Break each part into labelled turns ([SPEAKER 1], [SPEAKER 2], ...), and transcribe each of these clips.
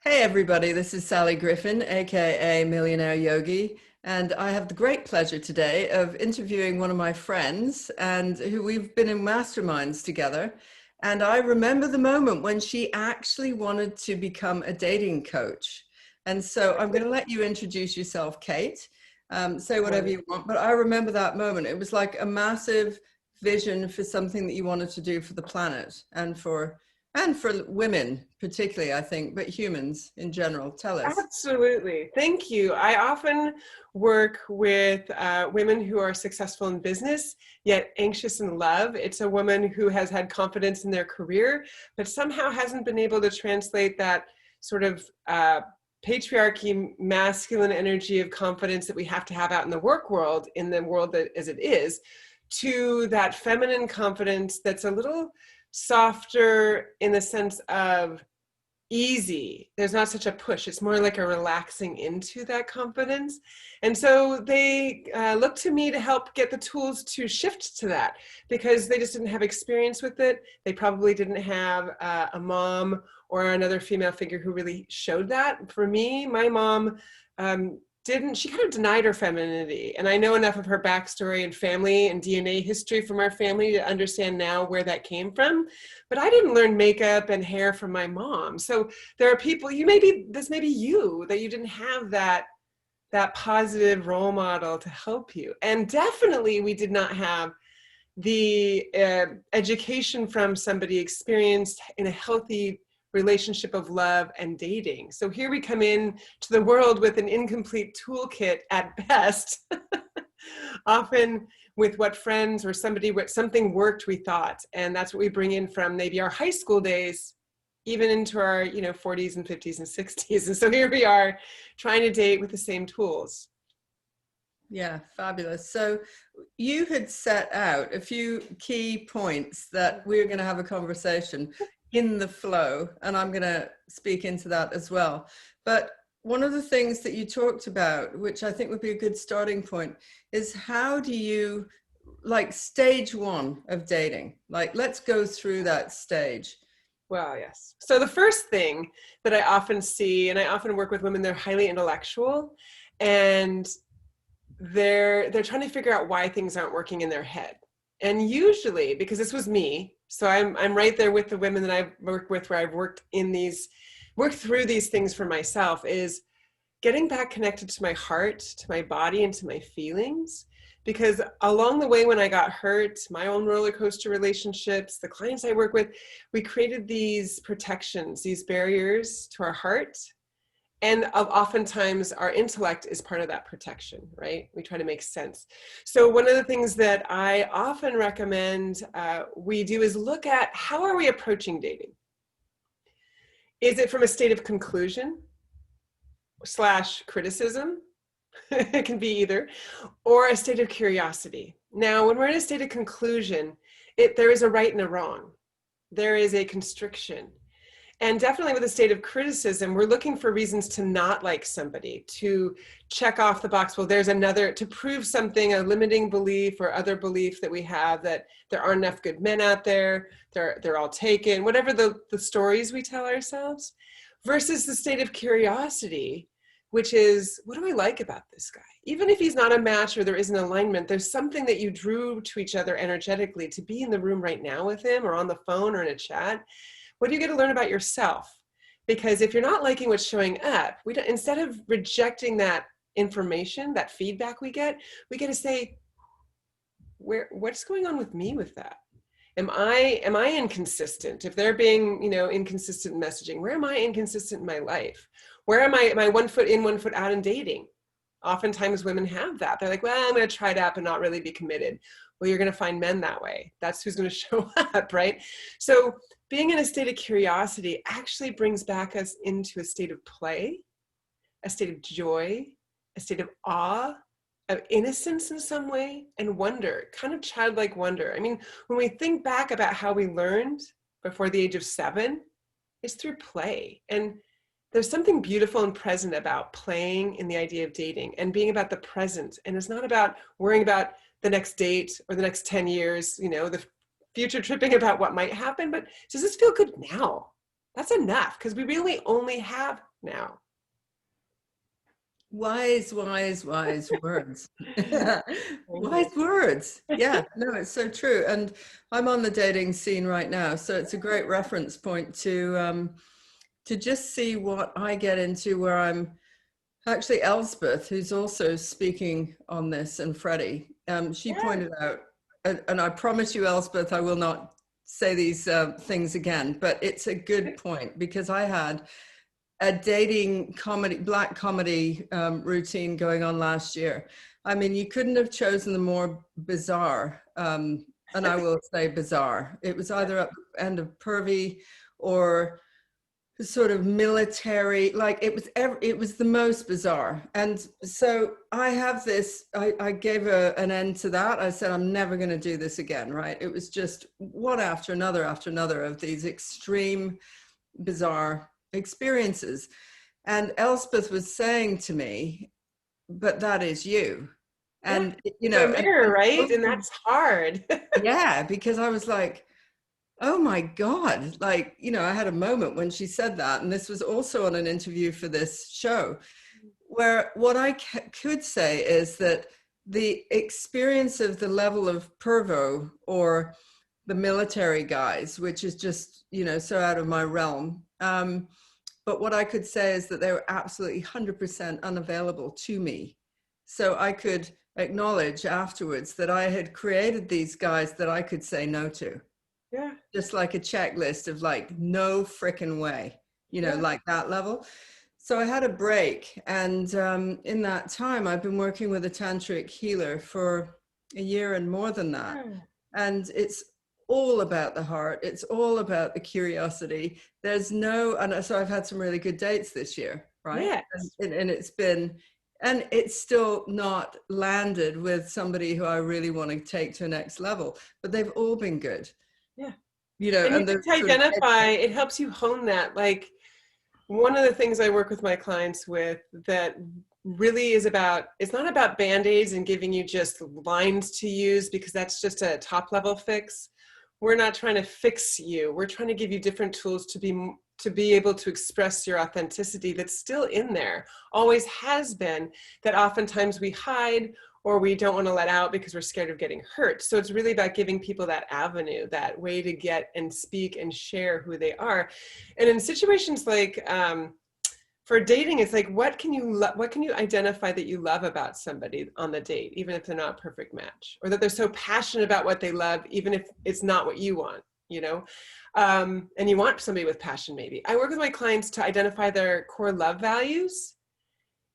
[SPEAKER 1] Hey everybody, this is Sally Griffyn, aka Millionaire Yogi, and I have the great pleasure today of interviewing one of my friends and who we've been in masterminds together. And I remember the moment when she actually wanted to become a dating coach. And so I'm going to let you introduce yourself, Kate. Say whatever you want, but I remember that moment. It was like a massive vision for something that you wanted to do for the planet and for women particularly, I think, but humans in general. Tell us.
[SPEAKER 2] Absolutely. Thank you. I often work with women who are successful in business, yet anxious in love. It's a woman who has had confidence in their career, but somehow hasn't been able to translate that sort of patriarchy, masculine energy of confidence that we have to have out in the work world, in the world that as it is, to that feminine confidence that's a little softer in the sense of easy. There's not such a push. It's more like a relaxing into that confidence. And so they look to me to help get the tools to shift to that because they just didn't have experience with it. They probably didn't have a mom or another female figure who really showed that. For me, my mom she kind of denied her femininity. And I know enough of her backstory and family and DNA history from our family to understand now where that came from. But I didn't learn makeup and hair from my mom. So there are people, this may be you, that you didn't have that positive role model to help you. And definitely we did not have the education from somebody experienced in a healthy relationship of love and dating. So here we come in to the world with an incomplete toolkit at best, often with what friends or something worked we thought. And that's what we bring in from maybe our high school days, even into our 40s and 50s and 60s. And so here we are trying to date with the same tools.
[SPEAKER 1] Yeah, fabulous. So you had set out a few key points that we're going to have a conversation in the flow, and I'm going to speak into that as well. But one of the things that you talked about, which I think would be a good starting point, is how do you, like stage one of dating, like let's go through that stage.
[SPEAKER 2] Well, yes. So the first thing that I often see, and I often work with women, they're highly intellectual, and they're trying to figure out why things aren't working in their head. And usually, because this was me, so I'm right there with the women that I've worked with, where I've worked through these things for myself, is getting back connected to my heart, to my body, and to my feelings. Because along the way, when I got hurt, my own roller coaster relationships, the clients I work with, we created these protections, these barriers to our heart. And oftentimes our intellect is part of that protection, right? We try to make sense. So one of the things that I often recommend we do is look at how are we approaching dating? Is it from a state of conclusion / criticism? It can be either, or a state of curiosity. Now, when we're in a state of conclusion, there is a right and a wrong. There is a constriction. And definitely with a state of criticism, we're looking for reasons to not like somebody, to check off the box. Well, there's another, to prove something, a limiting belief or other belief that we have, that there aren't enough good men out there, they're all taken, whatever the stories we tell ourselves, versus the state of curiosity, which is, what do I like about this guy? Even if he's not a match or there isn't alignment, there's something that you drew to each other energetically to be in the room right now with him or on the phone or in a chat. What do you get to learn about yourself? Because if you're not liking what's showing up, instead of rejecting that information, that feedback we get to say, what's going on with me with that? Am I inconsistent? If they're being, inconsistent messaging, where am I inconsistent in my life? Where am I 1 foot in, 1 foot out in dating? Oftentimes women have that. They're like, well, I'm going to try it out but not really be committed. Well, you're going to find men that way. That's who's going to show up, right? So being in a state of curiosity actually brings back us into a state of play, a state of joy, a state of awe, of innocence in some way, and wonder, kind of childlike wonder. I mean, when we think back about how we learned before the age of 7, it's through play. And there's something beautiful and present about playing in the idea of dating and being about the present. And it's not about worrying about the next date or the next 10 years, the future tripping about what might happen, but does this feel good now? That's enough, because we really only have now?
[SPEAKER 1] Wise words.
[SPEAKER 2] Thank you.
[SPEAKER 1] Wise words. Yeah, no, it's so true. And I'm on the dating scene right now, so it's a great reference point to just see what I get into, where I'm actually Elspeth, who's also speaking on this, and Freddie. She
[SPEAKER 2] Yeah.
[SPEAKER 1] pointed out, and I promise you, Elspeth, I will not say these things again, but it's a good point, because I had a dating comedy, black comedy routine going on last year. I mean, you couldn't have chosen the more bizarre, and I will say bizarre. It was either at the end of pervy or sort of military, like it was the most bizarre. And so I have this, I gave an end to that. I said, I'm never going to do this again, right? It was just one after another of these extreme, bizarre experiences. And Elspeth was saying to me, but that is you.
[SPEAKER 2] Yeah.
[SPEAKER 1] And,
[SPEAKER 2] The mirror, right? And that's hard.
[SPEAKER 1] yeah, because I was like, oh my God, like, I had a moment when she said that, and this was also on an interview for this show, where what I could say is that the experience of the level of pervo or the military guys, which is just, so out of my realm. But what I could say is that they were absolutely 100% unavailable to me. So I could acknowledge afterwards that I had created these guys that I could say no to.
[SPEAKER 2] Yeah.
[SPEAKER 1] Just like a checklist of like, no frickin' way, like that level. So I had a break. And in that time, I've been working with a tantric healer for a year and more than that. And it's all about the heart. It's all about the curiosity. And so I've had some really good dates this year, right?
[SPEAKER 2] Yes.
[SPEAKER 1] And it's still not landed with somebody who I really want to take to a next level, but they've all been good.
[SPEAKER 2] Yeah.
[SPEAKER 1] And
[SPEAKER 2] you need to identify, it helps you hone that. Like, one of the things I work with my clients with that really is about, it's not about band-aids and giving you just lines to use, because that's just a top level fix. We're not trying to fix you. We're trying to give you different tools to be able to express your authenticity that's still in there, always has been, that oftentimes we hide or we don't want to let out because we're scared of getting hurt. So it's really about giving people that avenue, that way to get and speak and share who they are. And in situations like, for dating, it's like, what can you identify that you love about somebody on the date, even if they're not a perfect match, or that they're so passionate about what they love, even if it's not what you want, and you want somebody with passion. Maybe I work with my clients to identify their core love values.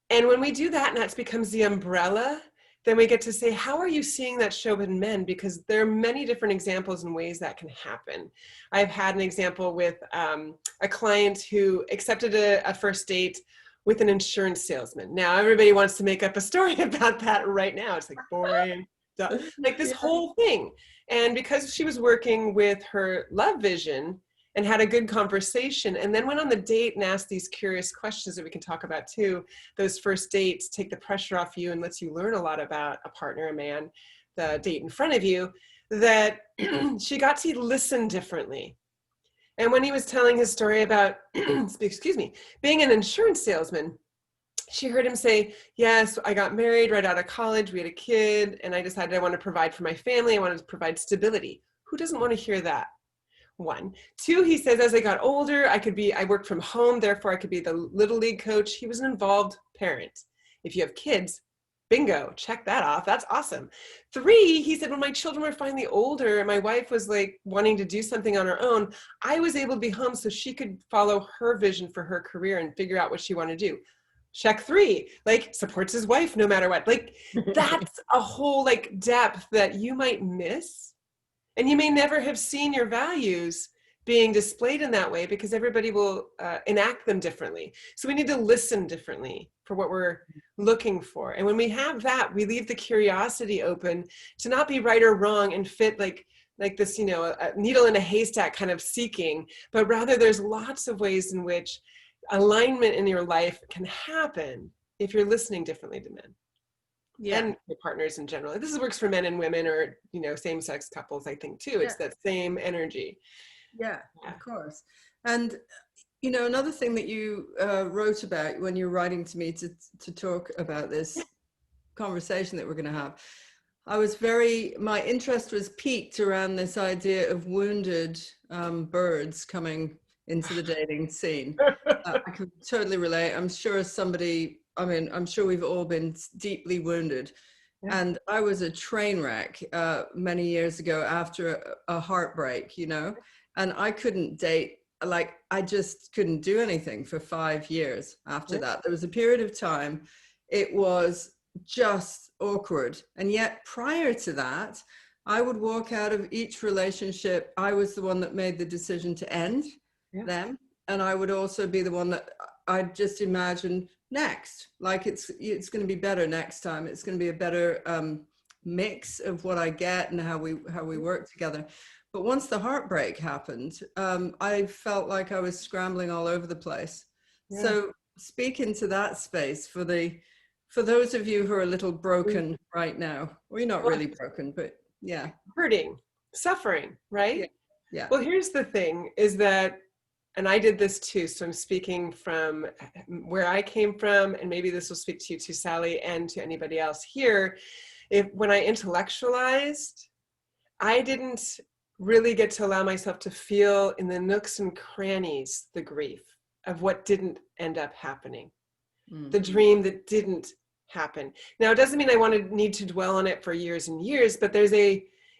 [SPEAKER 2] And when we do that, and that becomes the umbrella, then we get to say, how are you seeing that show in men? Because there are many different examples and ways that can happen. I've had an example with a client who accepted a first date with an insurance salesman. Now everybody wants to make up a story about that right now. It's like boring, like this whole thing. And because she was working with her love vision and had a good conversation, and then went on the date and asked these curious questions that we can talk about too. Those first dates take the pressure off you and lets you learn a lot about a partner, a man, the date in front of you, that she got to listen differently. And when he was telling his story about, excuse me, being an insurance salesman, she heard him say, yes, I got married right out of college, we had a kid, and I decided I want to provide for my family, I wanted to provide stability. Who doesn't want to hear that? One. Two, he says, as I got older, I worked from home, therefore I could be the little league coach. He was an involved parent. If you have kids, bingo, check that off. That's awesome. Three, he said, when my children were finally older and my wife was like wanting to do something on her own, I was able to be home so she could follow her vision for her career and figure out what she wanted to do. Check three, like supports his wife no matter what. Like that's a whole like depth that you might miss. And you may never have seen your values being displayed in that way because everybody will enact them differently. So we need to listen differently for what we're looking for. And when we have that, we leave the curiosity open to not be right or wrong and fit like this, a needle in a haystack kind of seeking, but rather there's lots of ways in which alignment in your life can happen if you're listening differently to men. Yeah. And your partners in general. This works for men and women or, same-sex couples, I think, too. It's that same energy.
[SPEAKER 1] Yeah, of course. And You know, another thing that you wrote about when you're writing to me to talk about this conversation that we're going to have, my interest was piqued around this idea of wounded birds coming into the dating scene. I could totally relate. I'm sure I'm sure we've all been deeply wounded.
[SPEAKER 2] Yeah.
[SPEAKER 1] And I was a train wreck many years ago after a heartbreak, you know, and I couldn't date. Like, I just couldn't do anything for 5 years after
[SPEAKER 2] Yeah.
[SPEAKER 1] that. There was a period of time, it was just awkward. And yet prior to that, I would walk out of each relationship. I was the one that made the decision to end them. And I would also be the one that I'd just imagine next, like it's going to be better next time. It's going to be a better mix of what I get and how we work together. But once the heartbreak happened, I felt like I was scrambling all over the place.
[SPEAKER 2] Yeah.
[SPEAKER 1] So speak into that space for those of you who are a little broken right now. Well, you're not really broken, but yeah.
[SPEAKER 2] Hurting, suffering, right?
[SPEAKER 1] Yeah. Yeah.
[SPEAKER 2] Well, here's the thing is that, and I did this too, so I'm speaking from where I came from, and maybe this will speak to you too, Sally, and to anybody else here. When I intellectualized, I didn't really get to allow myself to feel in the nooks and crannies the grief of what didn't end up happening, the dream that didn't happen. Now, it doesn't mean I need to dwell on it for years and years, but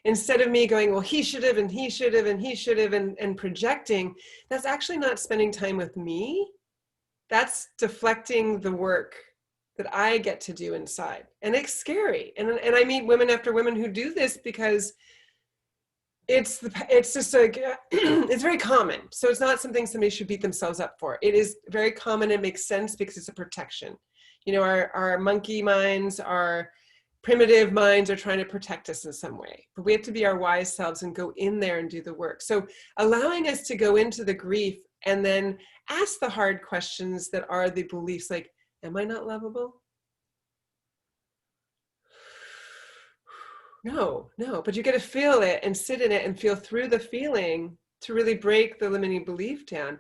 [SPEAKER 2] instead of me going, well, he should have, and he should have, and he should have, and projecting, that's actually not spending time with me. That's deflecting the work that I get to do inside. And it's scary. And I meet women after women who do this because it's just like, it's very common. So it's not something somebody should beat themselves up for. It is very common and makes sense because it's a protection. You know, our monkey minds, our primitive minds are trying to protect us in some way, but we have to be our wise selves and go in there and do the work. So allowing us to go into the grief and then ask the hard questions that are the beliefs, like, am I not lovable? No, but you get to feel it and sit in it and feel through the feeling to really break the limiting belief down.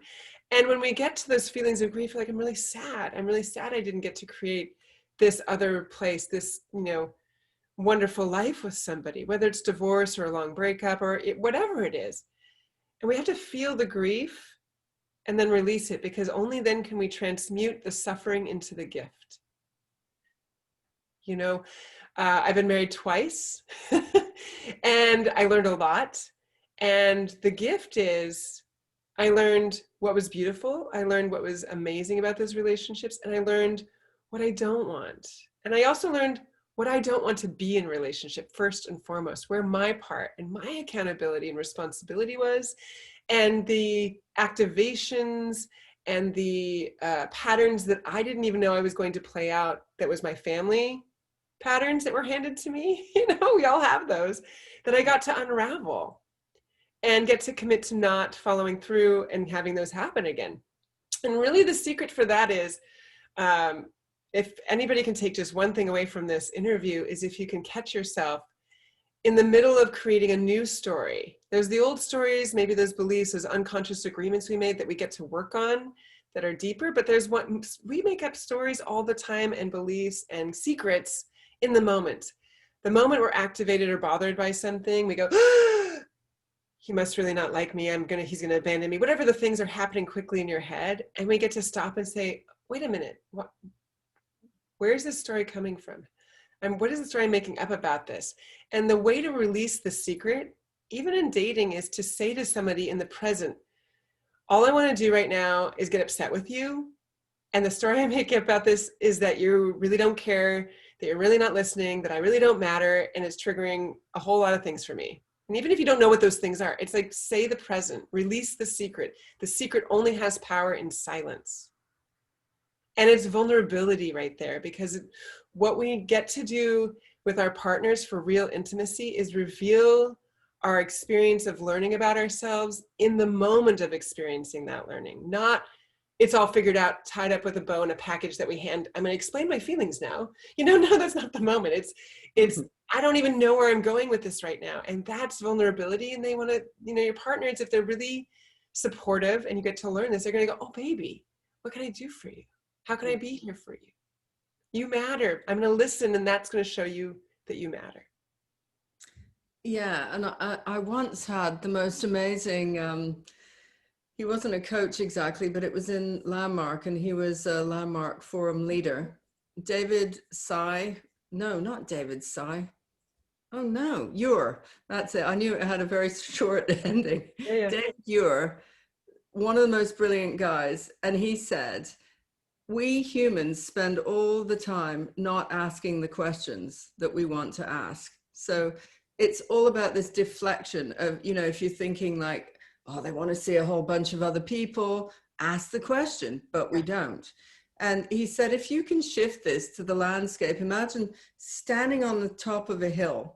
[SPEAKER 2] And when we get to those feelings of grief, like, I'm really sad I didn't get to create this other place, this, you know, wonderful life with somebody, whether it's divorce or a long breakup or whatever it is. And we have to feel the grief and then release it, because only then can we transmute the suffering into the gift. You know, I've been married twice and I learned a lot. And the gift is, I learned what was beautiful. I learned what was amazing about those relationships. And I learned what I don't want. And I also learned what I don't want to be in relationship, first and foremost, where my part and my accountability and responsibility was, and the activations and the patterns that I didn't even know I was going to play out, that was my family patterns that were handed to me. You know, we all have those, that I got to unravel and get to commit to not following through and having those happen again. And really the secret for that is, if anybody can take just one thing away from this interview, is if you can catch yourself in the middle of creating a new story. There's the old stories, maybe those beliefs, those unconscious agreements we made that we get to work on that are deeper, but there's one, we make up stories all the time and beliefs and secrets in the moment. The moment we're activated or bothered by something, we go, he must really not like me. He's gonna abandon me. Whatever the things are happening quickly in your head. And we get to stop and say, wait a minute, where's this story coming from? And what is the story I'm making up about this? And the way to release the secret, even in dating, is to say to somebody in the present, all I want to do right now is get upset with you. And the story I'm making about this is that you really don't care, that you're really not listening, that I really don't matter, and it's triggering a whole lot of things for me. And even if you don't know what those things are, it's like, say the present, release the secret. The secret only has power in silence. And it's vulnerability right there, because what we get to do with our partners for real intimacy is reveal our experience of learning about ourselves in the moment of experiencing that learning. Not, it's all figured out, tied up with a bow in a package that we hand, I'm going to explain my feelings now. You know, no, that's not the moment. It's, I don't even know where I'm going with this right now. And that's vulnerability. And they want to, you know, your partners, if they're really supportive and you get to learn this, they're going to go, oh, baby, what can I do for you? How can I be here for you? You matter. I'm going to listen, and that's going to show you that you matter.
[SPEAKER 1] Yeah, and I once had the most amazing, he wasn't a coach exactly, but it was in Landmark, and he was a Landmark forum leader. David Sy, no, not David Sy. Oh no, Ure, that's it. I knew it had a very short ending.
[SPEAKER 2] Yeah.
[SPEAKER 1] David Ure, one of the most brilliant guys, and he said, we humans spend all the time not asking the questions that we want to ask. So it's all about this deflection of, you know, if you're thinking like, oh, they want to see a whole bunch of other people, ask the question, but we don't. And he said, if you can shift this to the landscape, imagine standing on the top of a hill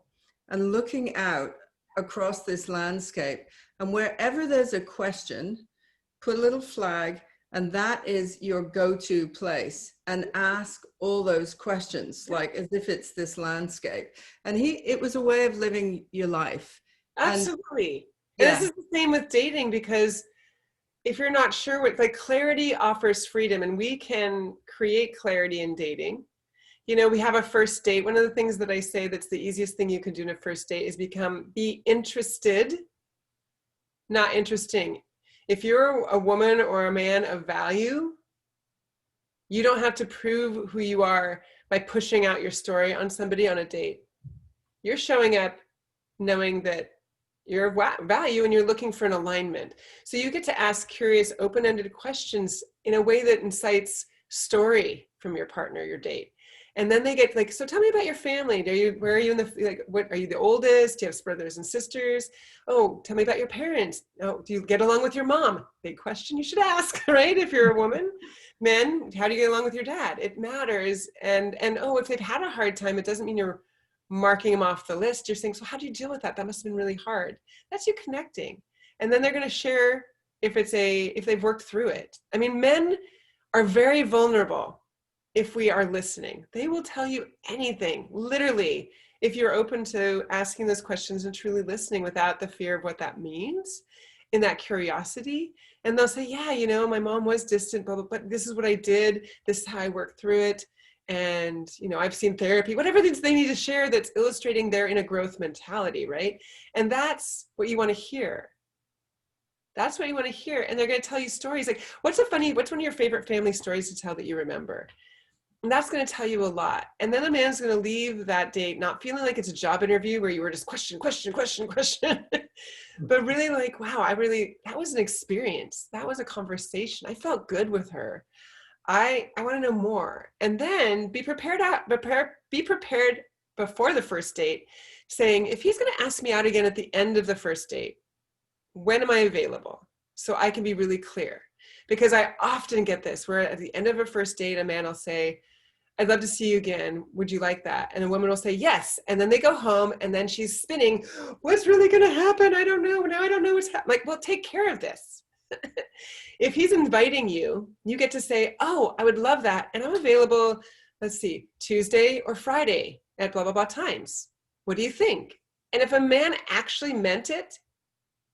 [SPEAKER 1] and looking out across this landscape, and wherever there's a question, put a little flag, and that is your go-to place, and ask all those questions, like as if it's this landscape. And it was a way of living your life.
[SPEAKER 2] Absolutely.
[SPEAKER 1] And
[SPEAKER 2] this is the same with dating, because if you're not sure what, like, clarity offers freedom, and we can create clarity in dating. You know, we have a first date. One of the things that I say that's the easiest thing you can do in a first date is be interested, not interesting. If you're a woman or a man of value, you don't have to prove who you are by pushing out your story on somebody on a date. You're showing up knowing that you're of value and you're looking for an alignment. So you get to ask curious, open-ended questions in a way that incites story from your partner, your date. And then they get like, so tell me about your family. Where are you in the, like, what, are you the oldest? Do you have brothers and sisters? Oh, tell me about your parents. Oh, do you get along with your mom? Big question you should ask, right? If you're a woman. Men, how do you get along with your dad? It matters. And oh, if they've had a hard time, it doesn't mean you're marking them off the list. You're saying, so how do you deal with that? That must have been really hard. That's you connecting. And then they're going to share if they've worked through it. I mean, men are very vulnerable. If we are listening, they will tell you anything, literally, if you're open to asking those questions and truly listening without the fear of what that means, in that curiosity. And they'll say, yeah, you know, my mom was distant, blah, blah, but this is what I did. This is how I worked through it. And, you know, I've seen therapy, whatever it is they need to share that's illustrating they're in a growth mentality, right? And that's what you want to hear. That's what you want to hear. And they're going to tell you stories like, what's one of your favorite family stories to tell that you remember? And that's going to tell you a lot. And then the man's going to leave that date not feeling like it's a job interview where you were just question, but really like, wow, that was an experience. That was a conversation. I felt good with her. I want to know more. And then be prepared before the first date, saying, if he's going to ask me out again at the end of the first date, when am I available? So I can be really clear. Because I often get this, where at the end of a first date, a man will say, I'd love to see you again. Would you like that? And a woman will say, yes. And then they go home and then she's spinning. What's really going to happen? I don't know. Now I don't know what's happening. Like, well, take care of this. If he's inviting you, you get to say, oh, I would love that. And I'm available, let's see, Tuesday or Friday at blah, blah, blah times. What do you think? And if a man actually meant it,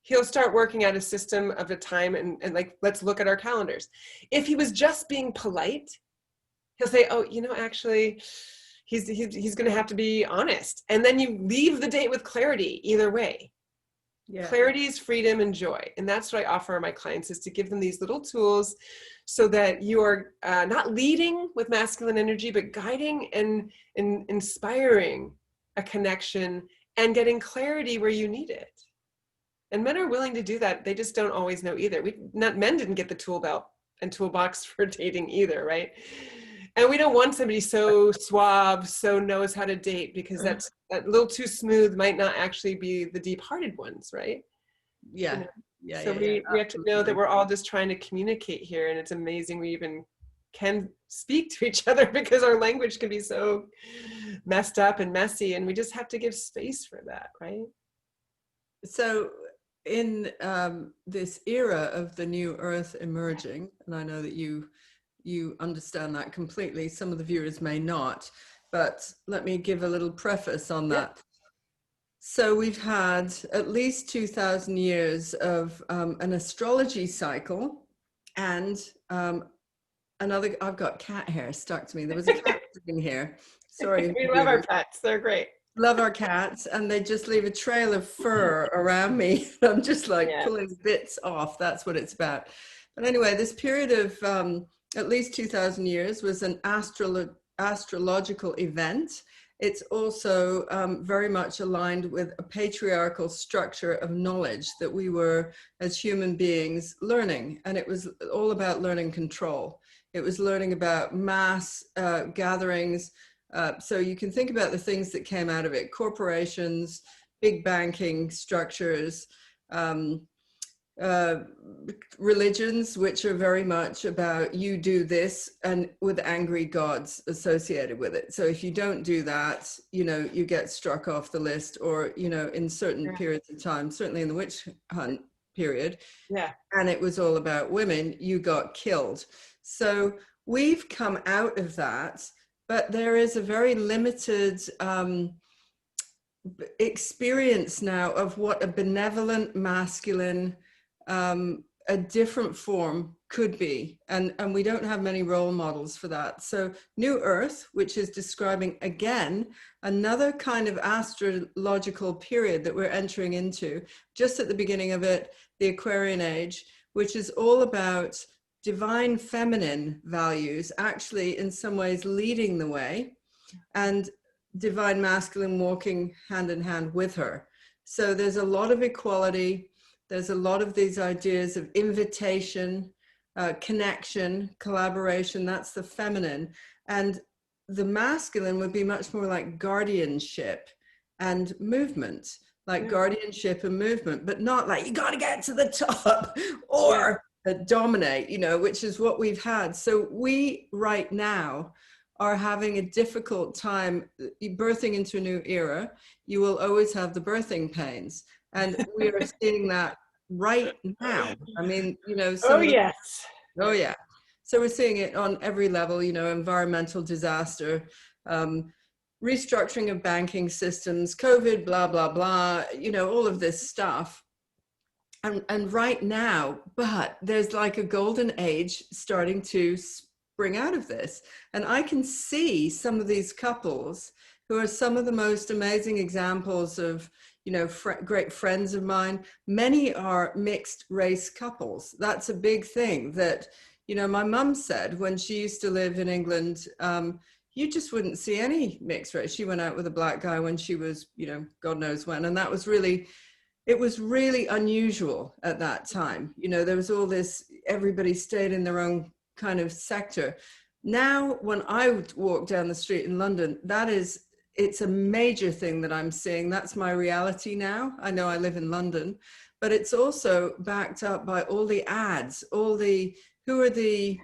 [SPEAKER 2] he'll start working out a system of a time and like, let's look at our calendars. If he was just being polite, he'll say, oh, you know, actually, he's going to have to be honest. And then you leave the date with clarity either way. Yeah. Clarity is freedom and joy. And that's what I offer my clients, is to give them these little tools so that you are not leading with masculine energy, but guiding and inspiring a connection and getting clarity where you need it. And men are willing to do that. They just don't always know either. Men didn't get the tool belt and toolbox for dating either, right? And we don't want somebody so suave, so knows how to date, because that little too smooth might not actually be the deep-hearted ones, right?
[SPEAKER 1] Yeah.
[SPEAKER 2] You know?
[SPEAKER 1] Yeah.
[SPEAKER 2] So we have to know that we're all just trying to communicate here, and it's amazing we even can speak to each other, because our language can be so messed up and messy, and we just have to give space for that, right?
[SPEAKER 1] So in this era of the new earth emerging, and I know that you understand that completely, some of the viewers may not, but let me give a little preface on that. So we've had at least 2,000 years of an astrology cycle, and another. I've got cat hair stuck to me. There was a cat sitting here. Sorry,
[SPEAKER 2] We love our
[SPEAKER 1] viewers.
[SPEAKER 2] pets. They're great.
[SPEAKER 1] Love our cats, and they just leave a trail of fur around me. I'm just like
[SPEAKER 2] Yeah.
[SPEAKER 1] pulling bits off. That's what it's about. But anyway, this period of at least 2,000 years was an astrological event. It's also very much aligned with a patriarchal structure of knowledge that we were, as human beings, learning. And it was all about learning control. It was learning about mass gatherings. So you can think about the things that came out of it: corporations, big banking structures, religions, which are very much about you do this, and with angry gods associated with it. So if you don't do that, you get struck off the list, or, in certain periods of time, certainly in the witch hunt period.
[SPEAKER 2] Yeah.
[SPEAKER 1] And it was all about women, you got killed. So we've come out of that, but there is a very limited experience now of what a benevolent masculine, a different form could be. And we don't have many role models for that. So New Earth, which is describing, again, another kind of astrological period that we're entering into, just at the beginning of it, the Aquarian Age, which is all about divine feminine values, actually in some ways leading the way, and divine masculine walking hand in hand with her. So there's a lot of equality. There's a lot of these ideas of invitation, connection, collaboration. That's the feminine. And the masculine would be much more like guardianship and movement, like guardianship and movement, but not like you got to get to the top or dominate, which is what we've had. So we right now are having a difficult time birthing into a new era. You will always have the birthing pains. And we are seeing that right now. I mean,
[SPEAKER 2] Oh, yes.
[SPEAKER 1] Oh, yeah. So we're seeing it on every level, environmental disaster, restructuring of banking systems, COVID, blah, blah, blah, all of this stuff. And right now, but there's like a golden age starting to spring out of this. And I can see some of these couples who are some of the most amazing examples of, great friends of mine. Many are mixed race couples. That's a big thing that, my mum said when she used to live in England, you just wouldn't see any mixed race. She went out with a black guy when she was, God knows when. And that was really, it was really unusual at that time. There was all this, everybody stayed in their own kind of sector. Now, when I walk down the street in London, it's a major thing that I'm seeing. That's my reality now. I know I live in London, but it's also backed up by all the ads, who are the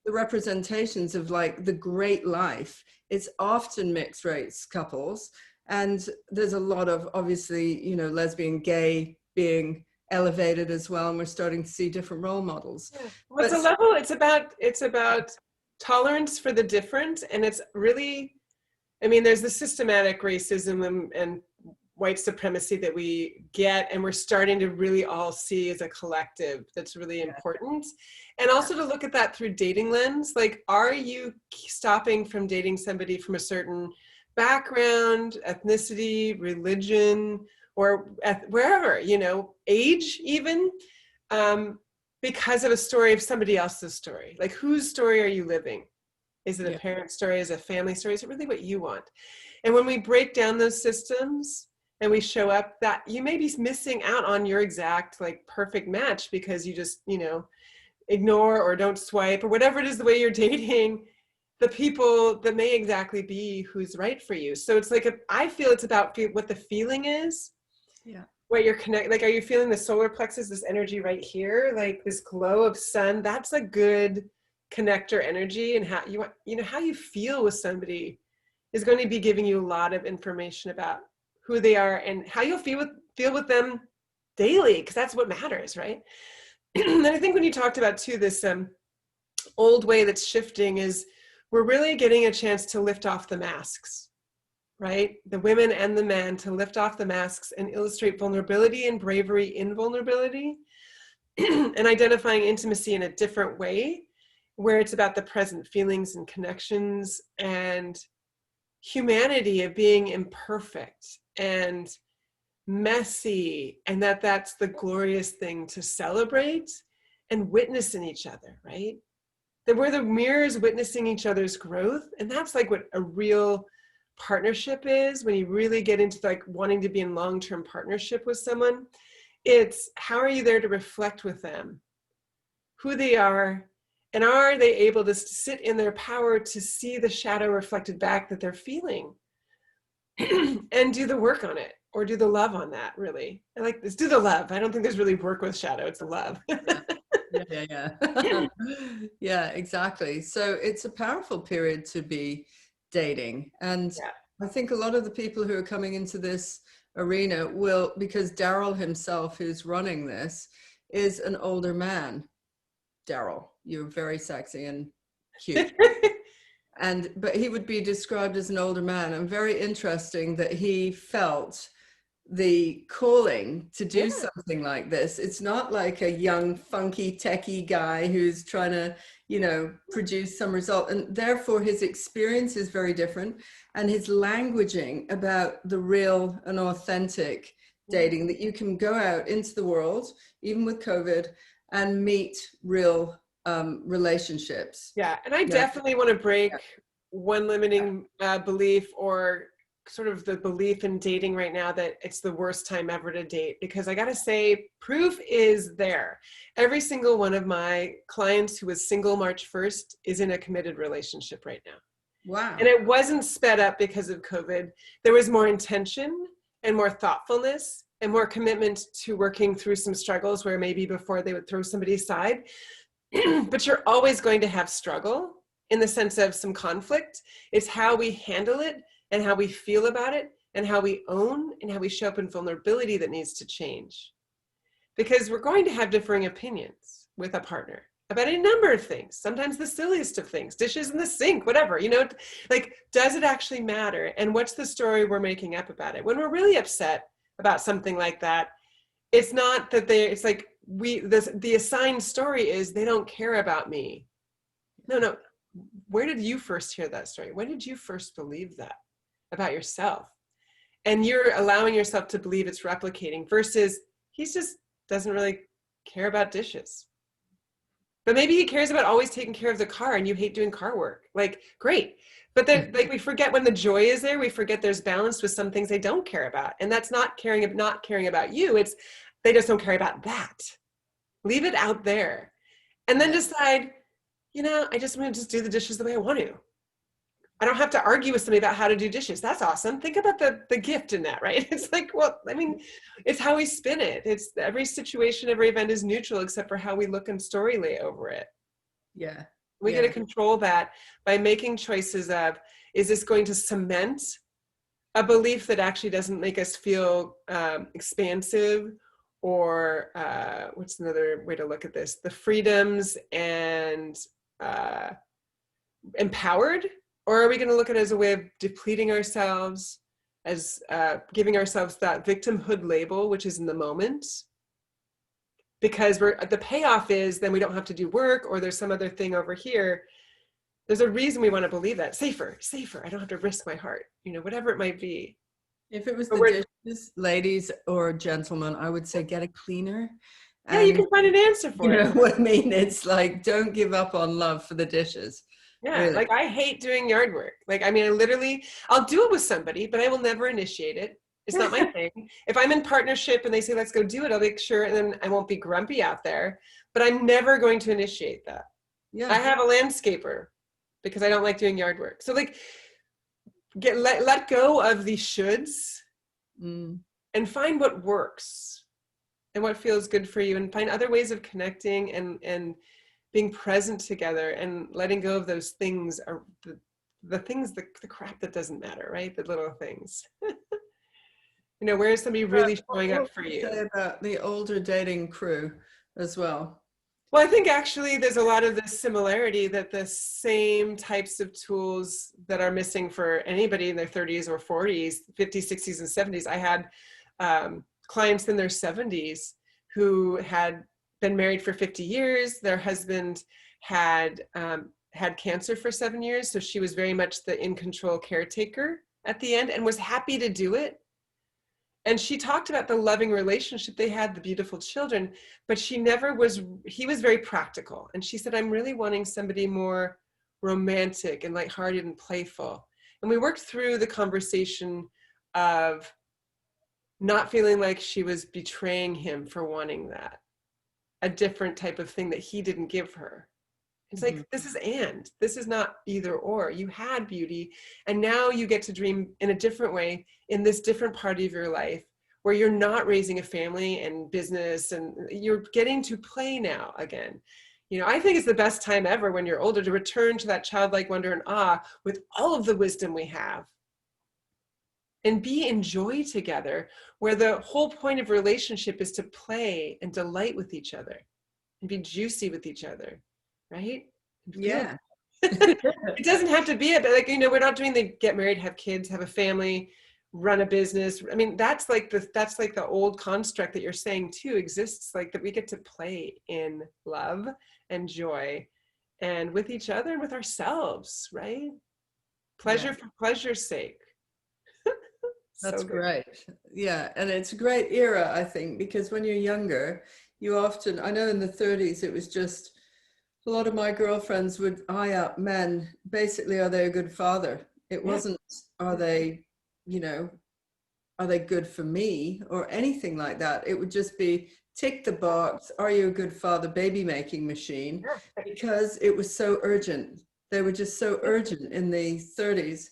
[SPEAKER 1] representations of like the great life. It's often mixed race couples. And there's a lot of, obviously, lesbian, gay being elevated as well. And we're starting to see different role models.
[SPEAKER 2] Yeah. Well, it's a level, it's about tolerance for the different. And it's really, there's the systematic racism and white supremacy that we get, and we're starting to really all see as a collective that's really important. And also to look at that through dating lens, like, are you stopping from dating somebody from a certain background, ethnicity, religion, or wherever, age even, because of a story of somebody else's story? Like, whose story are you living? Is it a parent's story? Is it a family story? Is it really what you want? And when we break down those systems and we show up, that you may be missing out on your exact like perfect match because you just, ignore or don't swipe or whatever it is, the way you're dating the people that may exactly be who's right for you. So it's like, I feel it's about what the feeling is. Yeah. What you're like, are you feeling the solar plexus, this energy right here, like this glow of sun? That's a good connector energy. And how how you feel with somebody is going to be giving you a lot of information about who they are and how you'll feel with them daily, because that's what matters, right? And I think when you talked about too, this old way that's shifting is we're really getting a chance to lift off the masks, right? The women and the men, to lift off the masks and illustrate vulnerability and bravery in vulnerability, and identifying intimacy in a different way, where it's about the present feelings and connections and humanity of being imperfect and messy, and that's the glorious thing to celebrate and witness in each other, right? That we're the mirrors witnessing each other's growth. And that's like what a real partnership is, when you really get into like wanting to be in long-term partnership with someone. It's how are you there to reflect with them who they are, and are they able to sit in their power to see the shadow reflected back that they're feeling and do the work on it, or do the love on that. Really, I like this, do the love. I don't think there's really work with shadow, it's the love.
[SPEAKER 1] Yeah. Yeah, exactly. So it's a powerful period to be dating. And
[SPEAKER 2] Yeah.
[SPEAKER 1] I think a lot of the people who are coming into this arena will, because Daryl himself, who's running this, is an older man. Daryl, you're very sexy and cute. But he would be described as an older man, and very interesting that he felt the calling to do something like this. It's not like a young, funky, techie guy who's trying to, produce some result. And therefore his experience is very different. And his languaging about the real and authentic dating, that you can go out into the world, even with COVID, and meet real relationships.
[SPEAKER 2] Yeah. And I definitely want to break one limiting belief, or sort of the belief in dating right now, that it's the worst time ever to date, because I got to say, proof is there. Every single one of my clients who was single March 1st is in a committed relationship right now.
[SPEAKER 1] Wow.
[SPEAKER 2] And it wasn't sped up because of COVID. There was more intention and more thoughtfulness and more commitment to working through some struggles where maybe before they would throw somebody aside. But you're always going to have struggle, in the sense of some conflict. It's how we handle it and how we feel about it and how we own and how we show up in vulnerability that needs to change. Because we're going to have differing opinions with a partner about a number of things, sometimes the silliest of things, dishes in the sink, whatever, like, does it actually matter? And what's the story we're making up about it? When we're really upset about something like that, it's not that it's like the assigned story is they don't care about me. No. Where did you first hear that story? When did you first believe that about yourself? And you're allowing yourself to believe it's replicating, versus he just doesn't really care about dishes. But maybe he cares about always taking care of the car, and you hate doing car work. Like, great. But then, like, we forget when the joy is there, we forget there's balance with some things they don't care about. And that's not caring about you. It's they just don't care about that. Leave it out there. And then decide, I just want to just do the dishes the way I want to. I don't have to argue with somebody about how to do dishes. That's awesome. Think about the gift in that, right? It's like, well, I mean, it's how we spin it. It's every situation, every event is neutral except for how we look and story lay over it.
[SPEAKER 1] Yeah.
[SPEAKER 2] We get to control that by making choices of, is this going to cement a belief that actually doesn't make us feel expansive, or what's another way to look at this? The freedoms and empowered? Or are we going to look at it as a way of depleting ourselves, as giving ourselves that victimhood label, which is in the moment? Because the payoff is then we don't have to do work, or there's some other thing over here. There's a reason we want to believe that. Safer. I don't have to risk my heart, whatever it might be.
[SPEAKER 1] If it was the dishes, ladies or gentlemen, I would say get a cleaner.
[SPEAKER 2] Yeah, you can find an answer for it.
[SPEAKER 1] You know what I mean? It's like, don't give up on love for the dishes.
[SPEAKER 2] Yeah,
[SPEAKER 1] really.
[SPEAKER 2] Like I hate doing yard work. Like, I mean, I'll do it with somebody, but I will never initiate it. It's not my thing. If I'm in partnership and they say, let's go do it, I'll make sure, and then I won't be grumpy out there, but I'm never going to initiate that. Yeah. I have a landscaper because I don't like doing yard work. So like, let go of the shoulds and find what works and what feels good for you, and find other ways of connecting and being present together, and letting go of those things, are the things, the crap that doesn't matter, right? The little things. Where is somebody really showing up for you?
[SPEAKER 1] Say about the older dating crew as well.
[SPEAKER 2] Well, I think actually there's a lot of this similarity, that the same types of tools that are missing for anybody in their 30s or 40s, 50s, 60s, and 70s. I had clients in their 70s who had been married for 50 years. Their husband had had cancer for 7 years, so she was very much the in control caretaker at the end, and was happy to do it. And she talked about the loving relationship they had, the beautiful children, but she never was, he was very practical. And she said, I'm really wanting somebody more romantic and lighthearted and playful. And we worked through the conversation of not feeling like she was betraying him for wanting that, a different type of thing that he didn't give her. It's like, this is not either or. You had beauty, and now you get to dream in a different way in this different part of your life, where you're not raising a family and business, and you're getting to play now again. You know, I think it's the best time ever when you're older to return to that childlike wonder and awe with all of the wisdom we have, and be in joy together, where the whole point of relationship is to play and delight with each other and be juicy with each other. Right?
[SPEAKER 1] Yeah.
[SPEAKER 2] It doesn't have to be like, you know, we're not doing the get married, have kids, have a family, run a business. I mean, that's like the old construct that you're saying too exists, like that we get to play in love and joy and with each other and with ourselves, right? Pleasure for pleasure's sake.
[SPEAKER 1] That's great. Yeah. And it's a great era, I think, because when you're younger, you often, I know in the 30s, it was just, a lot of my girlfriends would eye up men. Basically, are they a good father? It wasn't, are they, you know, are they good for me or anything like that? It would just be tick the box. Are you a good father? Baby making machine, because it was so urgent. They were just so urgent in the 30s.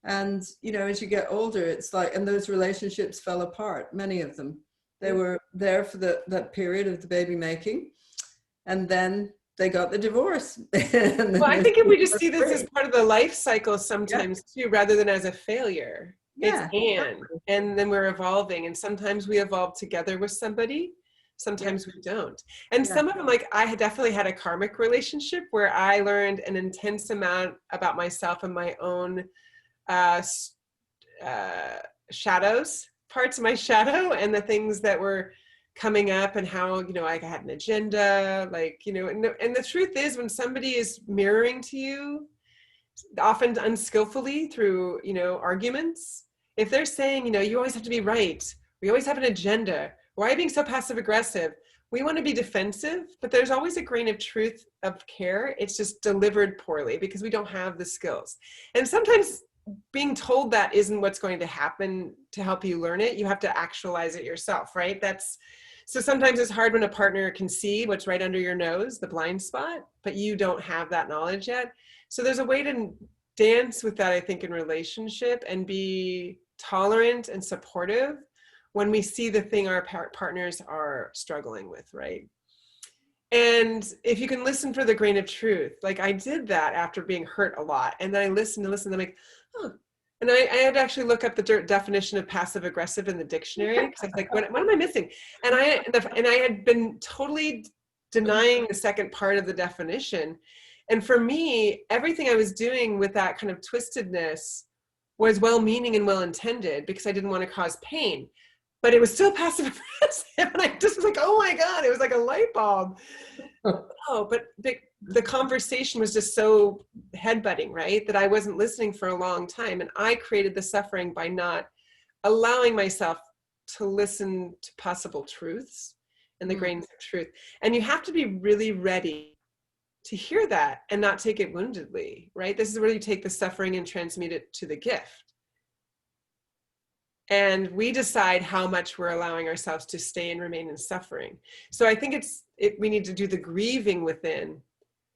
[SPEAKER 1] And, you know, as you get older, it's like, and those relationships fell apart, many of them. They were there for that period of the baby making. And then they got the divorce.
[SPEAKER 2] Well, I think if we just see this as part of the life cycle sometimes too, rather than as a failure.
[SPEAKER 1] Yeah.
[SPEAKER 2] And then we're evolving, and sometimes we evolve together with somebody, sometimes we don't. And some of them, like I had definitely had a karmic relationship where I learned an intense amount about myself and my own shadows, parts of my shadow, and the things that were coming up, and how, you know, I had an agenda, like, you know, and the truth is, when somebody is mirroring to you, often unskillfully through, you know, arguments, if they're saying, you know, you always have to be right, we always have an agenda, why are you being so passive aggressive? We want to be defensive, but there's always a grain of truth of care. It's just delivered poorly because we don't have the skills. And sometimes being told that isn't what's going to happen to help you learn it. You have to actualize it yourself, right? So sometimes it's hard when a partner can see what's right under your nose, the blind spot, but you don't have that knowledge yet. So there's a way to dance with that, I think, in relationship, and be tolerant and supportive when we see the thing our partners are struggling with, right? And if you can listen for the grain of truth, like I did that after being hurt a lot. And then I listened, I'm like, oh. And I had to actually look up the definition of passive aggressive in the dictionary, because I was like, what am I missing? And I had been totally denying the second part of the definition. And for me, everything I was doing with that kind of twistedness was well-meaning and well-intended, because I didn't want to cause pain. But it was still passive aggressive. And I just was like, oh my God, it was like a light bulb. Oh, but the conversation was just so headbutting, right? That I wasn't listening for a long time. And I created the suffering by not allowing myself to listen to possible truths and the grains of truth. And you have to be really ready to hear that and not take it woundedly, right? This is where you take the suffering and transmute it to the gift. And we decide how much we're allowing ourselves to stay and remain in suffering. So I think we need to do the grieving within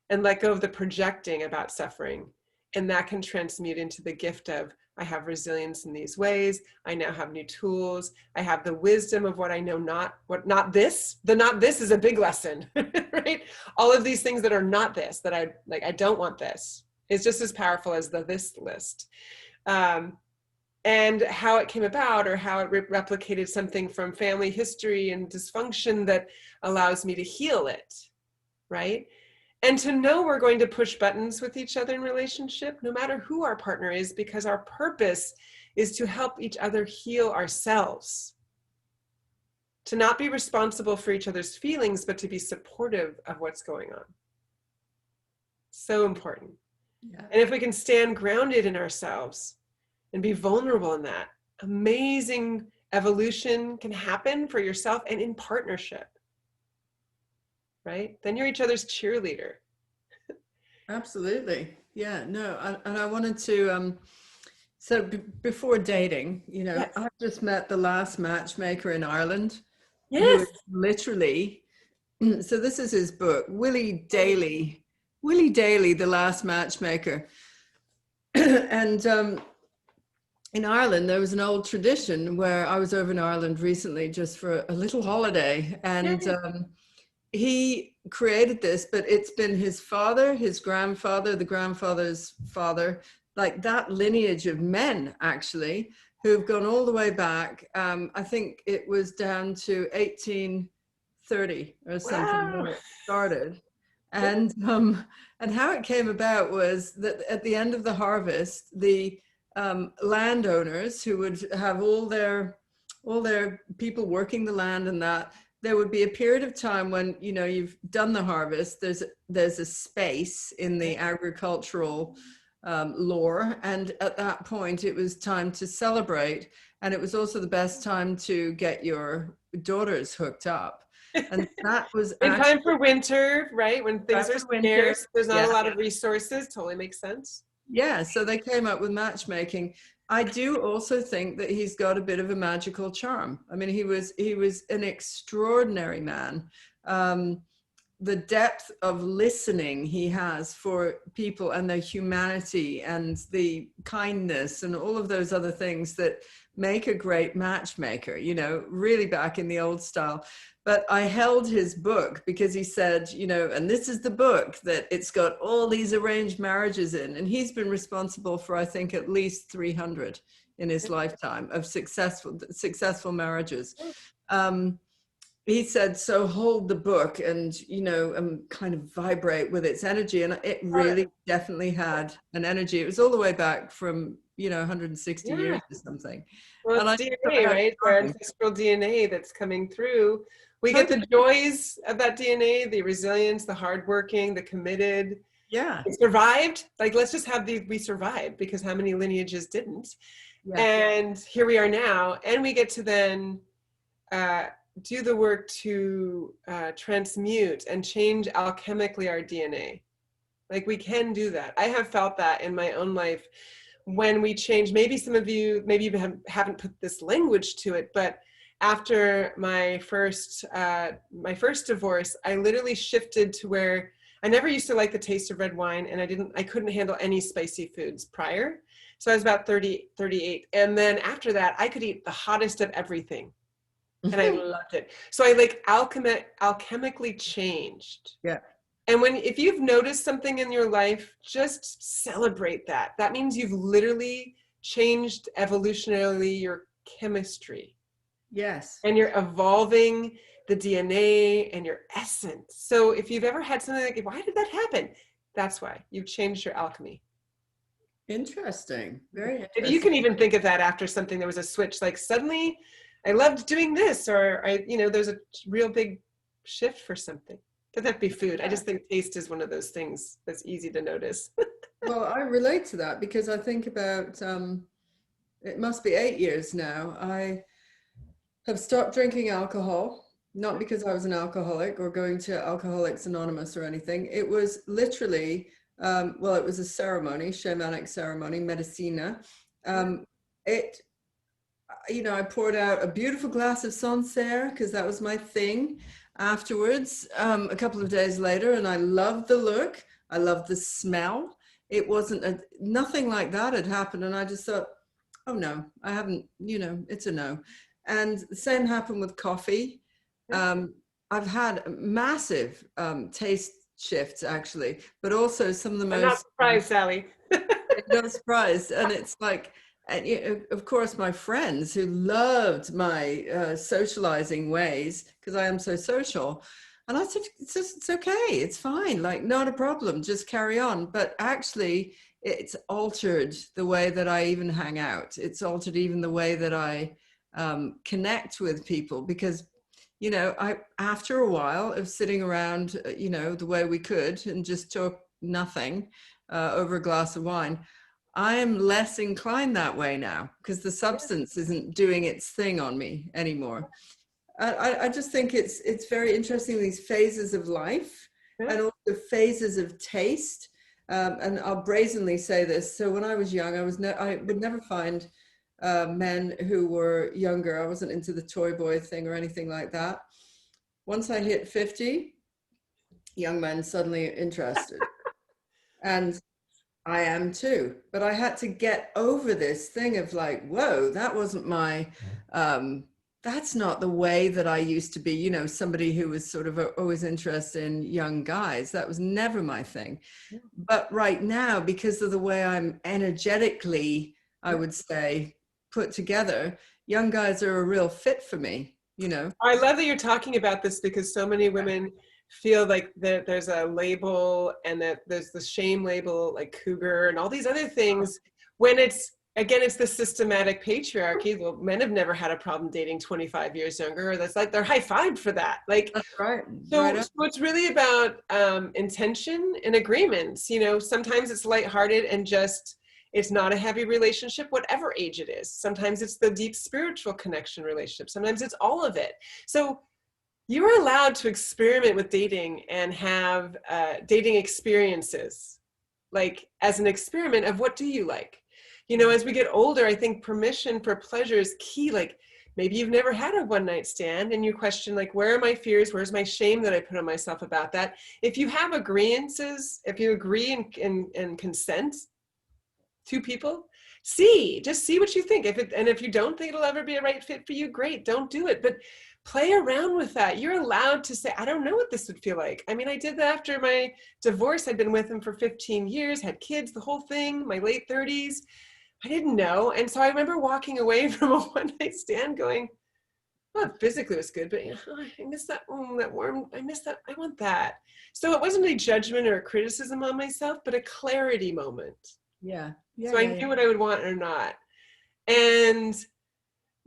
[SPEAKER 2] and let go of the projecting about suffering. And that can transmute into the gift of, I have resilience in these ways. I now have new tools. I have the wisdom of what I know not this. The not this is a big lesson, right? All of these things that are not this, that I don't want this, is just as powerful as the this list. And how it came about, or how it replicated something from family history and dysfunction that allows me to heal it. right? And to know we're going to push buttons with each other in relationship, no matter who our partner is, because our purpose is to help each other heal ourselves. To not be responsible for each other's feelings, but to be supportive of what's going on. So important.
[SPEAKER 1] Yeah.
[SPEAKER 2] And if we can stand grounded in ourselves and be vulnerable in that, amazing evolution can happen for yourself and in partnership, right? Then you're each other's cheerleader.
[SPEAKER 1] Absolutely. Yeah, no, and I wanted to, so before dating,
[SPEAKER 2] Yes.
[SPEAKER 1] I've just met the last matchmaker in Ireland, who
[SPEAKER 2] Yes.
[SPEAKER 1] is literally, so this is his book, Willie Daly, The Last Matchmaker. And in Ireland, there was an old tradition where I was over in Ireland recently just for a little holiday, and he created this, but it's been his father, his grandfather, the grandfather's father, like that lineage of men actually, who've gone all the way back. I think it was down to 1830 or something when it started. And how it came about was that at the end of the harvest, the landowners who would have all their people working the land, and that there would be a period of time when you've done the harvest, there's a space in the agricultural lore, and at that point it was time to celebrate, and it was also the best time to get your daughters hooked up. And that was
[SPEAKER 2] in time for winter, right? When things are scarce, there's not a lot of resources. Totally makes sense.
[SPEAKER 1] Yeah, so they came up with matchmaking. I do also think that he's got a bit of a magical charm. I mean, he was an extraordinary man. The depth of listening he has for people and their humanity and the kindness and all of those other things that make a great matchmaker, really back in the old style. But I held his book because he said, and this is the book that it's got all these arranged marriages in. And he's been responsible for, I think, at least 300 in his lifetime of successful marriages. He said, so hold the book and, kind of vibrate with its energy. And it really definitely had an energy. It was all the way back from, 160 years or something.
[SPEAKER 2] Well, it's DNA, right? Our ancestral DNA that's coming through. We get the joys of that DNA, the resilience, the hardworking, the committed.
[SPEAKER 1] Yeah.
[SPEAKER 2] We survived. Like, let's just have we survived, because how many lineages didn't? Yeah. And here we are now. And we get to then do the work to transmute and change alchemically our DNA. Like, we can do that. I have felt that in my own life when we change. Maybe some of you, haven't put this language to it, but after my first divorce, I literally shifted to where I never used to like the taste of red wine, and I couldn't handle any spicy foods prior. So I was about 30, 38. And then after that, I could eat the hottest of everything. And I loved it. So I alchemically changed.
[SPEAKER 1] Yeah.
[SPEAKER 2] And if you've noticed something in your life, just celebrate that. That means you've literally changed evolutionarily your chemistry.
[SPEAKER 1] Yes.
[SPEAKER 2] And you're evolving the DNA and your essence. So if you've ever had something like, why did that happen? That's why you've changed your alchemy.
[SPEAKER 1] Interesting. Very interesting.
[SPEAKER 2] You can even think of that after something, there was a switch, like suddenly I loved doing this, or there's a real big shift for something. Doesn't have to be food. I just think taste is one of those things that's easy to notice.
[SPEAKER 1] Well, I relate to that because I think about, it must be 8 years now. I have stopped drinking alcohol, not because I was an alcoholic or going to Alcoholics Anonymous or anything. It was literally, it was a ceremony, shamanic ceremony, medicina. I poured out a beautiful glass of Sancerre because that was my thing afterwards, a couple of days later, and I loved the look. I loved the smell. It wasn't nothing like that had happened. And I just thought, oh no, I haven't, it's a no. And the same happened with coffee. I've had massive taste shifts actually, but also some of the most—
[SPEAKER 2] I'm not surprised, Sally.
[SPEAKER 1] Not surprised. And it's like, and of course, my friends who loved my socializing ways, because I am so social, And I said, it's okay, it's fine, like not a problem, just carry on. But actually, it's altered the way that I even hang out. It's altered even the way that I connect with people, because, you know, after a while of sitting around, you know, the way we could and just talk nothing over a glass of wine, I am less inclined that way now, because the substance isn't doing its thing on me anymore. I just think it's very interesting, these phases of life and also phases of taste. And I'll brazenly say this. So when I was young, I would never find men who were younger. I wasn't into the toy boy thing or anything like that. Once I hit 50, young men suddenly interested. And I am too, but I had to get over this thing of like, whoa, that wasn't my, that's not the way that I used to be, you know, somebody who was sort of always interested in young guys. That was never my thing. But right now, because of the way I'm energetically, I would say, put together, young guys are a real fit for me, you know.
[SPEAKER 2] I love that you're talking about this, because so many women feel like there's a label, and that there's the shame label, like cougar and all these other things, when it's, again, it's the systematic patriarchy. Well, men have never had a problem dating 25 years younger, or that's like they're high-fived for that. Like,
[SPEAKER 1] That's right.
[SPEAKER 2] so it's really about intention and agreements. You know, sometimes it's lighthearted and just, it's not a heavy relationship, whatever age it is. Sometimes it's the deep spiritual connection relationship. Sometimes it's all of it. So you're allowed to experiment with dating and have dating experiences, like as an experiment of what do you like. You know, as we get older, I think permission for pleasure is key. Like, maybe you've never had a one night stand and you question, like, where are my fears? Where's my shame that I put on myself about that? If you have agreeances, if you agree and consent, two people, just see what you think. If you don't think it'll ever be a right fit for you, great, don't do it. But play around with that. You're allowed to say, I don't know what this would feel like. I mean, I did that after my divorce. I'd been with him for 15 years, had kids, the whole thing, my late 30s. I didn't know. And so I remember walking away from a one night stand going, well, physically it was good, but you know, I miss that, that warm, I miss that, I want that. So it wasn't a judgment or a criticism on myself, but a clarity moment.
[SPEAKER 1] Yeah.
[SPEAKER 2] So I knew what I would want or not. And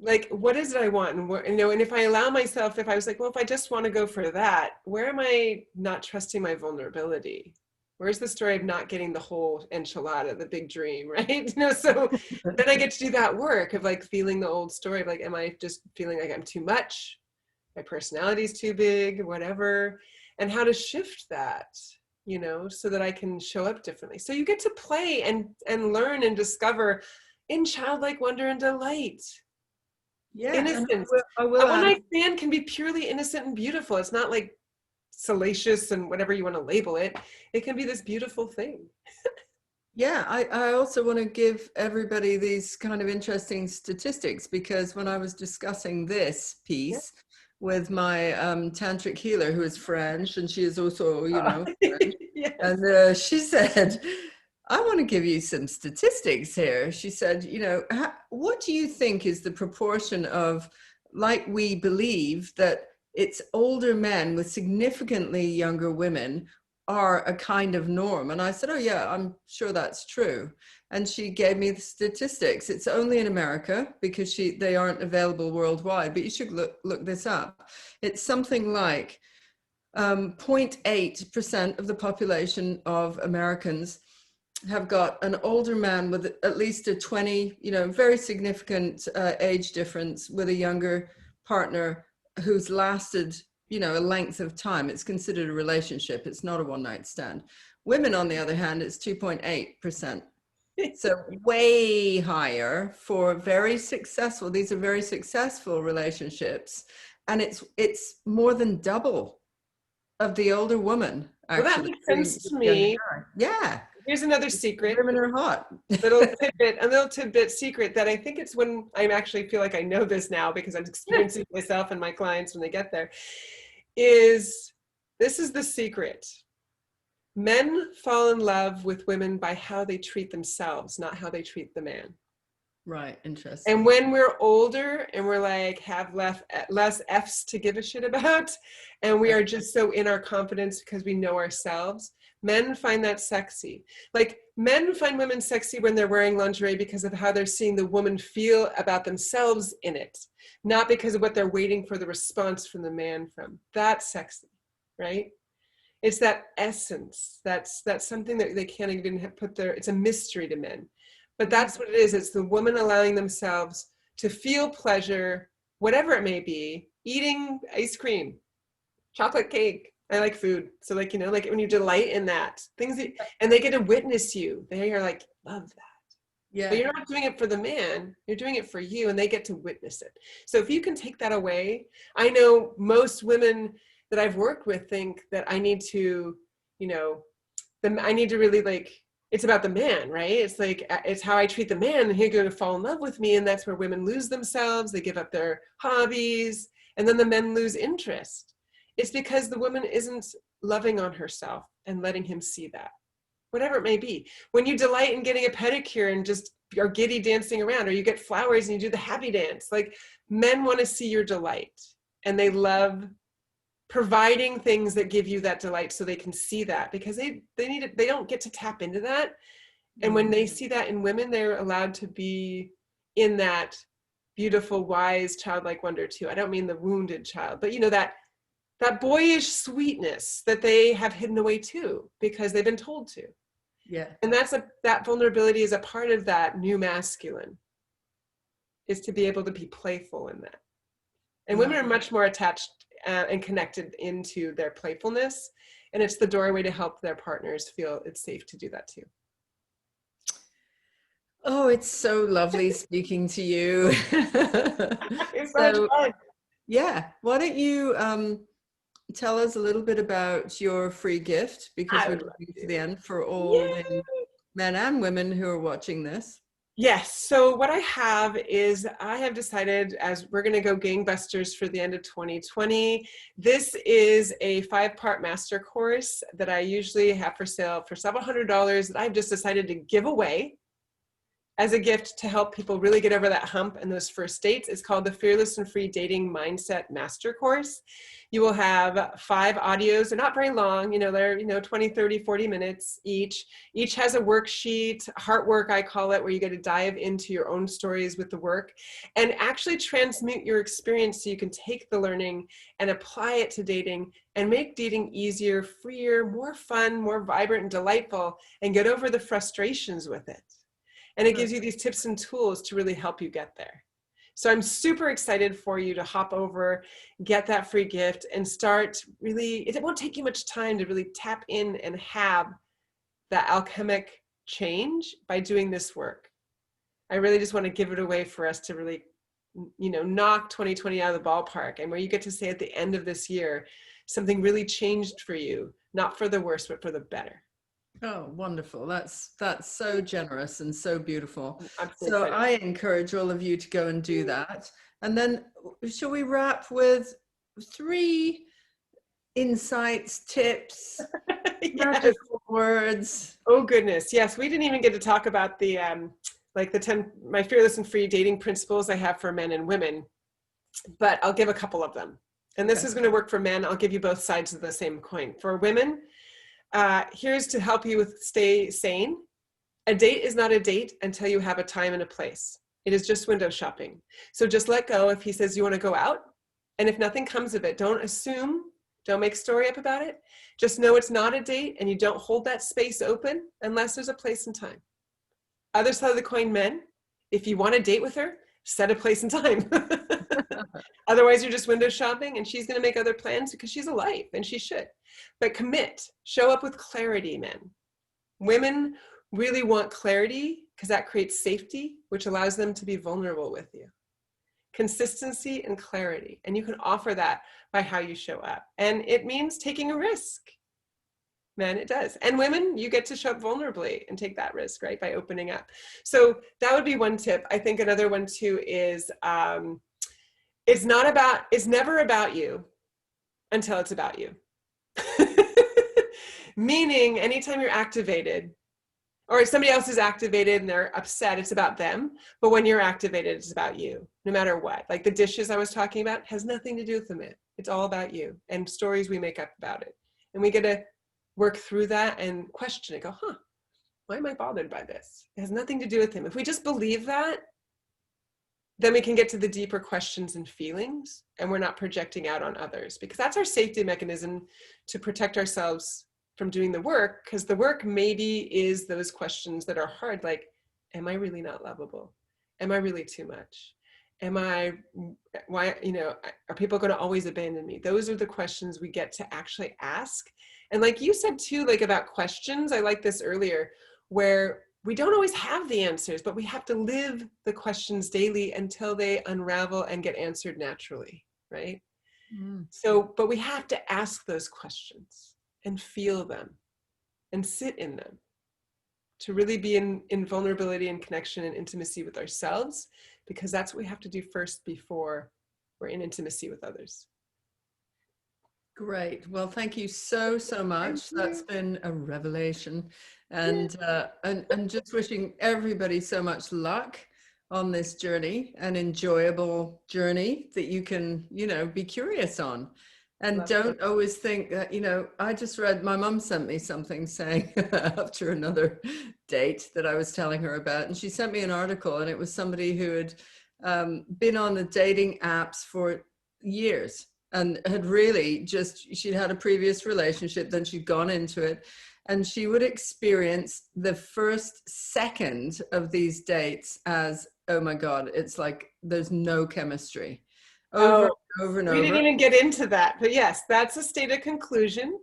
[SPEAKER 2] like, what is it I want? And you know, and if I allow myself, if I was like, well, if I just want to go for that, where am I not trusting my vulnerability? Where's the story of not getting the whole enchilada, the big dream, right? You know, so then I get to do that work of like feeling the old story of like, am I just feeling like I'm too much? My personality is too big, whatever. And how to shift that, you know, so that I can show up differently. So you get to play and learn and discover in childlike wonder and delight.
[SPEAKER 1] Yeah.
[SPEAKER 2] Innocence.
[SPEAKER 1] I will
[SPEAKER 2] A one-night stand can be purely innocent and beautiful. It's not like salacious and whatever you want to label it. It can be this beautiful thing.
[SPEAKER 1] Yeah, I also want to give everybody these kind of interesting statistics, because when I was discussing this piece with my tantric healer, who is French, and she is also, you know, French,
[SPEAKER 2] Yes.
[SPEAKER 1] and she said, I want to give you some statistics here. She said, you know, what do you think is the proportion of, like, we believe that it's older men with significantly younger women are a kind of norm? And I said, oh yeah, I'm sure that's true. And she gave me the statistics. It's only in America, because they aren't available worldwide, but you should look this up. It's something like 0.8% of the population of Americans have got an older man with at least a 20, you know, very significant age difference with a younger partner who's lasted, you know, a length of time. It's considered a relationship. It's not a one night stand. Women, on the other hand, it's 2.8%. So way higher for very successful, these are very successful relationships. And it's more than double of the older woman, actually.
[SPEAKER 2] Well, that makes sense to me.
[SPEAKER 1] Yeah.
[SPEAKER 2] Here's another secret.
[SPEAKER 1] Women are hot.
[SPEAKER 2] A little tidbit secret that I think it's when I actually feel like I know this now, because I'm experiencing it myself and my clients when they get there, is this is the secret. Men fall in love with women by how they treat themselves, not how they treat the man.
[SPEAKER 1] Right.
[SPEAKER 2] And
[SPEAKER 1] Interesting.
[SPEAKER 2] when we're older and we're like, have less F's to give a shit about, and we
[SPEAKER 1] Yeah.
[SPEAKER 2] are just so in our confidence because we know ourselves, men find that sexy. Like, men find women sexy when they're wearing lingerie because of how they're seeing the woman feel about themselves in it, not because of what they're waiting for the response from the man from. That's sexy, right? It's that essence. That's something that they can't even put there. It's a mystery to men. But that's what it is. It's the woman allowing themselves to feel pleasure, whatever it may be, eating ice cream, chocolate cake. I like food. So like, like when you delight in that, and they get to witness you. They are like, love that. But
[SPEAKER 1] Yeah.
[SPEAKER 2] you're not doing it for the man, you're doing it for you, and they get to witness it. So if you can take that away, I know most women that I've worked with think that I need to, I need to really like, it's about the man, right? It's like, it's how I treat the man, and he's going to fall in love with me. And that's where women lose themselves. They give up their hobbies, and then the men lose interest. It's because the woman isn't loving on herself and letting him see that, whatever it may be. When you delight in getting a pedicure and just are giddy dancing around, or you get flowers and you do the happy dance, like, men want to see your delight, and they love providing things that give you that delight so they can see that, because they need it. They don't get to tap into that. And when they see that in women, they're allowed to be in that beautiful, wise, childlike wonder too. I don't mean the wounded child, but that boyish sweetness that they have hidden away too, because they've been told to.
[SPEAKER 1] Yeah.
[SPEAKER 2] And that vulnerability is a part of that new masculine, is to be able to be playful in that. And women are much more attached and connected into their playfulness. And it's the doorway to help their partners feel it's safe to do that too.
[SPEAKER 1] Oh, it's so lovely speaking to you.
[SPEAKER 2] It's so much
[SPEAKER 1] So,
[SPEAKER 2] fun.
[SPEAKER 1] yeah, why don't you tell us a little bit about your free gift, because
[SPEAKER 2] I
[SPEAKER 1] we're
[SPEAKER 2] would love
[SPEAKER 1] coming to the
[SPEAKER 2] to.
[SPEAKER 1] end for all
[SPEAKER 2] Yeah.
[SPEAKER 1] the men and women who are watching this.
[SPEAKER 2] Yes. So what I have is, I have decided, as we're going to go gangbusters for the end of 2020, this is a 5-part master course that I usually have for sale for several $100s that I've just decided to give away as a gift to help people really get over that hump and those first dates. It's called the Fearless and Free Dating Mindset Master Course. You will have 5 audios. They're not very long. They're 20, 30, 40 minutes each. Each has a worksheet, heart work, I call it, where you get to dive into your own stories with the work and actually transmute your experience so you can take the learning and apply it to dating and make dating easier, freer, more fun, more vibrant and delightful, and get over the frustrations with it. And it gives you these tips and tools to really help you get there. So I'm super excited for you to hop over, get that free gift, and start really, it won't take you much time to really tap in and have that alchemic change by doing this work. I really just want to give it away for us to really, knock 2020 out of the ballpark, and where you get to say at the end of this year, something really changed for you, not for the worse, but for the better.
[SPEAKER 1] Oh, wonderful. That's so generous and so beautiful.
[SPEAKER 2] I'm so
[SPEAKER 1] So
[SPEAKER 2] excited.
[SPEAKER 1] I encourage all of you to go and do that. And then shall we wrap with 3 insights, tips,
[SPEAKER 2] Yes.
[SPEAKER 1] magical words?
[SPEAKER 2] Oh goodness, yes. We didn't even get to talk about the like the 10 my fearless and free dating principles I have for men and women, but I'll give a couple of them. And this
[SPEAKER 1] Okay.
[SPEAKER 2] is going to work for men. I'll give you both sides of the same coin. For women, here's to help you with stay sane. A date is not a date until you have a time and a place. It is just window shopping. So just let go if he says you want to go out. And if nothing comes of it, don't assume, don't make a story up about it. Just know it's not a date, and you don't hold that space open unless there's a place and time. Other side of the coin, men, if you want to date with her, set a place and time. Otherwise, you're just window shopping, and she's going to make other plans because she's a life, and she should. But commit, show up with clarity, men. Women really want clarity because that creates safety, which allows them to be vulnerable with you. Consistency and clarity. And you can offer that by how you show up. And it means taking a risk. Men, it does. And women, you get to show up vulnerably and take that risk, right? By opening up. So that would be one tip. I think another one too is it's never about you until it's about you. Meaning anytime you're activated Or if somebody else is activated and they're upset, it's about them. But when you're activated, it's about you, no matter what. Like the dishes I was talking about has nothing to do with the man. It's all about you and stories we make up about it. And we get to work through that and question it. Go, why am I bothered by this? It has nothing to do with him. If we just believe that, then we can get to the deeper questions and feelings, and we're not projecting out on others, because that's our safety mechanism to protect ourselves from doing the work, because the work maybe is those questions that are hard, like, am I really not lovable? Am I really too much? Why, are people going to always abandon me? Those are the questions we get to actually ask. And like you said too, like about questions, I like this earlier, where we don't always have the answers, but we have to live the questions daily until they unravel and get answered naturally, right? So, but we have to ask those questions and feel them and sit in them to really be in vulnerability and connection and intimacy with ourselves, because that's what we have to do first before we're in intimacy with others.
[SPEAKER 1] Great. Well, thank you so much. That's been a revelation. And just wishing everybody so much luck on this journey, an enjoyable journey that you can, be curious on. And don't always think that, I just read, my mum sent me something saying after another date that I was telling her about, and she sent me an article, and it was somebody who had been on the dating apps for years and had really she'd had a previous relationship, then she'd gone into it, and she would experience the first second of these dates as, oh my God, it's like there's no chemistry. Over and over.
[SPEAKER 2] We didn't even get into that, but yes, that's a stated conclusion.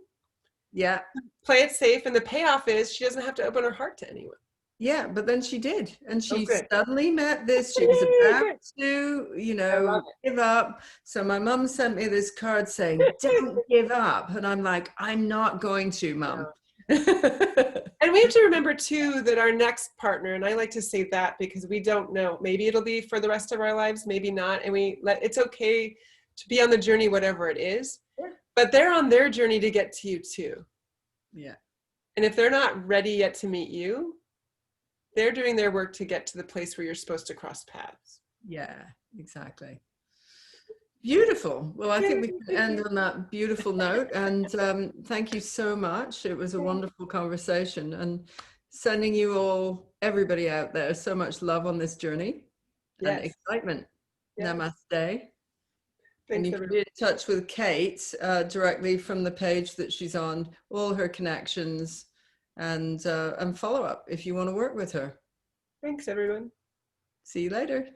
[SPEAKER 1] Yeah.
[SPEAKER 2] Play it safe, and the payoff is she doesn't have to open her heart to anyone.
[SPEAKER 1] Yeah, but then she did, and she suddenly met this. She was about to, give up. So my mum sent me this card saying, "Don't give up," and I'm like, "I'm not going to, Mum."
[SPEAKER 2] And we have to remember too that our next partner, and I like to say that because we don't know, maybe it'll be for the rest of our lives, maybe not, and it's okay to be on the journey, whatever it is. Yeah. But they're on their journey to get to you too.
[SPEAKER 1] Yeah.
[SPEAKER 2] And if they're not ready yet to meet you, they're doing their work to get to the place where you're supposed to cross paths.
[SPEAKER 1] Yeah, exactly. Beautiful. Well, I think we can end on that beautiful note. And thank you so much. It was a wonderful conversation, and sending you all, everybody out there, so much love on this journey and excitement. Namaste.
[SPEAKER 2] Thanks,
[SPEAKER 1] and you can be in touch with Kate directly from the page that she's on, all her connections, and follow up if you want to work with her.
[SPEAKER 2] Thanks, everyone.
[SPEAKER 1] See you later.